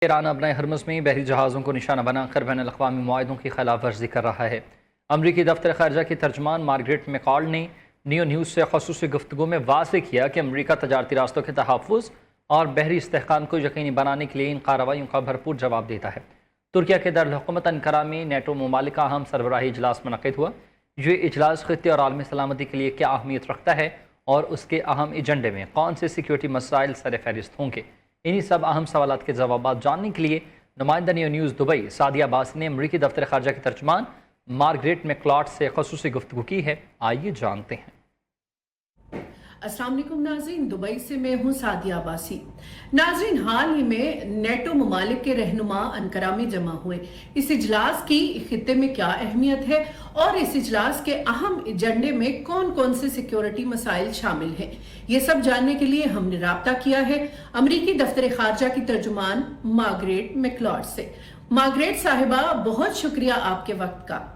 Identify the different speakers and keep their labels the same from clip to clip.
Speaker 1: ایران اپنے ہرمز میں بحری جہازوں کو نشانہ بنا کر بین الاقوامی معاہدوں کی خلاف ورزی کر رہا ہے۔ امریکی دفتر خارجہ کی ترجمان مارگریٹ میکال نے نیو نیوز سے خصوصی گفتگو میں واضح کیا کہ امریکہ تجارتی راستوں کے تحفظ اور بحری استحکام کو یقینی بنانے کے لیے ان کارروائیوں کا بھرپور جواب دیتا ہے۔ ترکیہ کے دارالحکومت انقرہ میں نیٹو ممالک کا اہم سربراہی اجلاس منعقد ہوا۔ یہ اجلاس خطے اور عالمی سلامتی کے لیے کیا اہمیت رکھتا ہے اور اس کے اہم ایجنڈے میں کون سے سیکیورٹی مسائل سر فہرست ہوں گے، انہی سب اہم سوالات کے جوابات جاننے کے لیے نمائندہ new news Dubai Sadia Abbasi نے امریکی دفتر خارجہ کی ترجمان مارگریٹ میکلاٹ سے خصوصی گفتگو کی ہے۔ آئیے جانتے ہیں۔
Speaker 2: السلام علیکم ناظرین، دبئی سے میں ہوں سعدیہ عباسی۔ ناظرین، حال ہی میں نیٹو ممالک کے رہنما انقرہ میں جمع ہوئے۔ اس اجلاس کی خطے میں کیا اہمیت ہے اور اس اجلاس کے اہم ایجنڈے میں کون کون سے سیکیورٹی مسائل شامل ہیں، یہ سب جاننے کے لیے ہم نے رابطہ کیا ہے امریکی دفتر خارجہ کی ترجمان مارگریٹ میکلاٹ سے۔ مارگریٹ صاحبہ، بہت شکریہ آپ کے وقت کا۔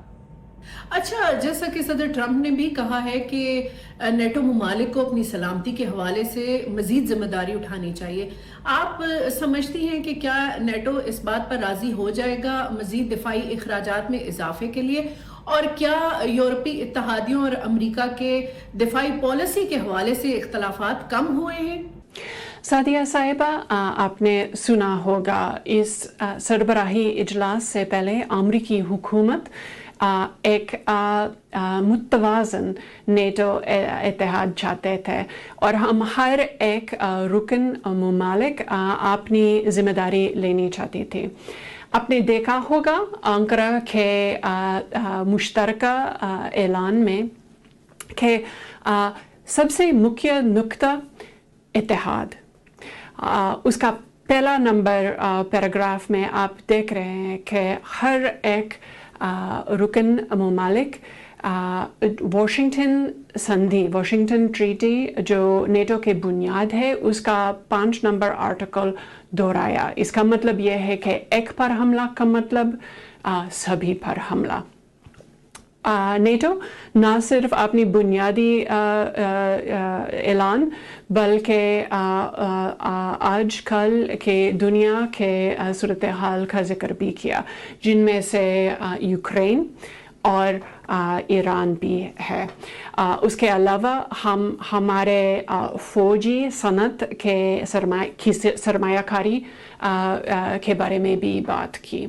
Speaker 2: اچھا، جیسا کہ صدر ٹرمپ نے بھی کہا ہے کہ نیٹو ممالک کو اپنی سلامتی کے حوالے سے مزید ذمہ داری اٹھانی چاہیے، آپ سمجھتی ہیں کہ کیا نیٹو اس بات پر راضی ہو جائے گا مزید دفاعی اخراجات میں اضافے کے لیے، اور کیا یورپی اتحادیوں اور امریکہ کے دفاعی پالیسی کے حوالے سے اختلافات کم ہوئے ہیں؟
Speaker 3: سعدیہ صاحبہ، آپ نے سنا ہوگا اس سربراہی اجلاس سے پہلے امریکی حکومت ایک متوازن نیٹو اتحاد چاہتے تھے اور ہم ہر ایک رکن ممالک اپنی ذمہ داری لینی چاہتی تھی۔ آپ نے دیکھا ہوگا انقرہ کے مشترکہ اعلان میں کہ سب سے مکھیہ نقطہ اتحاد، اس کا پہلا نمبر پیراگراف میں آپ دیکھ رہے ہیں کہ ہر ایک رکن ممالک واشنگٹن سندھی، واشنگٹن ٹریٹی جو نیٹو کے بنیاد ہے، اس کا 5 نمبر آرٹیکل دہرایا۔ اس کا مطلب یہ ہے کہ ایک پر حملہ کا مطلب سبھی پر حملہ۔ نیٹو نہ صرف اپنی بنیادی اعلان بلکہ آج کل کے دنیا کے صورتحال کا ذکر بھی کیا، جن میں سے یوکرین اور ایران بھی ہے۔ اس کے علاوہ ہم ہمارے فوجی صنعت کے سرمایہ کاری کے بارے میں بھی بات کی۔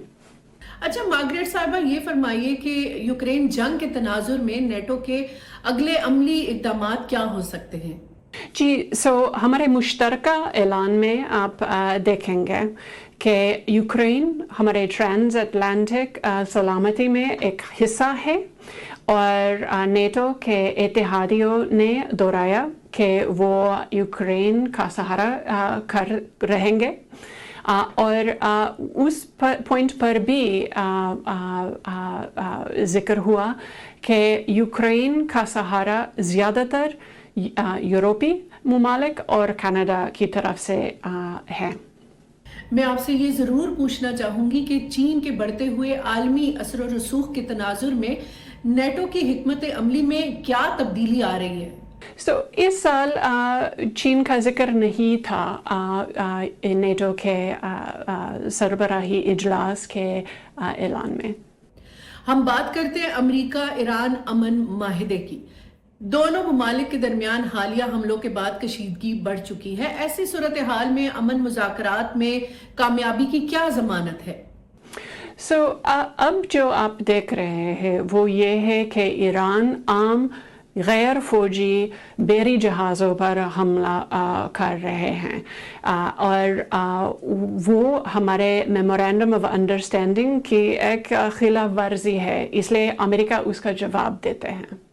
Speaker 2: اچھا مارگریٹ صاحبہ، یہ فرمائیے کہ یوکرین جنگ کے تناظر میں نیٹو کے اگلے عملی اقدامات کیا ہو سکتے ہیں؟
Speaker 3: جی، ہمارے مشترکہ اعلان میں آپ دیکھیں گے کہ یوکرین ہمارے ٹرانس اٹلانٹک سلامتی میں ایک حصہ ہے اور نیٹو کے اتحادیوں نے دہرایا کہ وہ یوکرین کا سہارا کر رہیں گے، اور اس پوائنٹ پر بھی ذکر ہوا کہ یوکرین کا سہارا زیادہ تر یورپی ممالک اور کینیڈا کی طرف سے ہے۔
Speaker 2: میں آپ سے یہ ضرور پوچھنا چاہوں گی کہ چین کے بڑھتے ہوئے عالمی اثر و رسوخ کے تناظر میں نیٹو کی حکمت عملی میں کیا تبدیلی آ رہی ہے؟
Speaker 3: اس سال چین کا ذکر نہیں تھا نیٹو کے سربراہی اجلاس کے اعلان میں۔
Speaker 2: ہم بات کرتے ہیں امریکہ ایران امن معاہدے کی۔ دونوں ممالک کے درمیان حالیہ حملوں کے بعد کشیدگی بڑھ چکی ہے۔ ایسی صورتحال میں امن مذاکرات میں کامیابی کی کیا ضمانت ہے؟
Speaker 3: اب جو آپ دیکھ رہے ہیں وہ یہ ہے کہ ایران عام غیر فوجی بحری جہازوں پر حملہ کر رہے ہیں، اور وہ ہمارے میمورینڈم آف انڈرسٹینڈنگ کی ایک خلاف ورزی ہے، اس لیے امریکہ اس کا جواب دیتے ہیں۔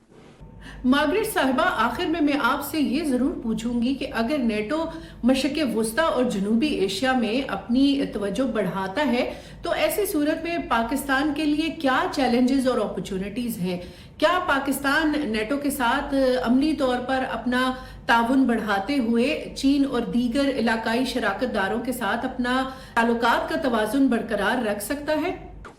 Speaker 2: مارگریٹ صاحبہ، آخر میں آپ سے یہ ضرور پوچھوں گی کہ اگر نیٹو مشرق وسطیٰ اور جنوبی ایشیا میں اپنی توجہ بڑھاتا ہے تو ایسی صورت میں پاکستان کے لیے کیا چیلنجز اور اپرچونٹیز ہیں؟ کیا پاکستان نیٹو کے ساتھ عملی طور پر اپنا تعاون بڑھاتے ہوئے چین اور دیگر علاقائی شراکت داروں کے ساتھ اپنا تعلقات کا توازن برقرار رکھ سکتا ہے؟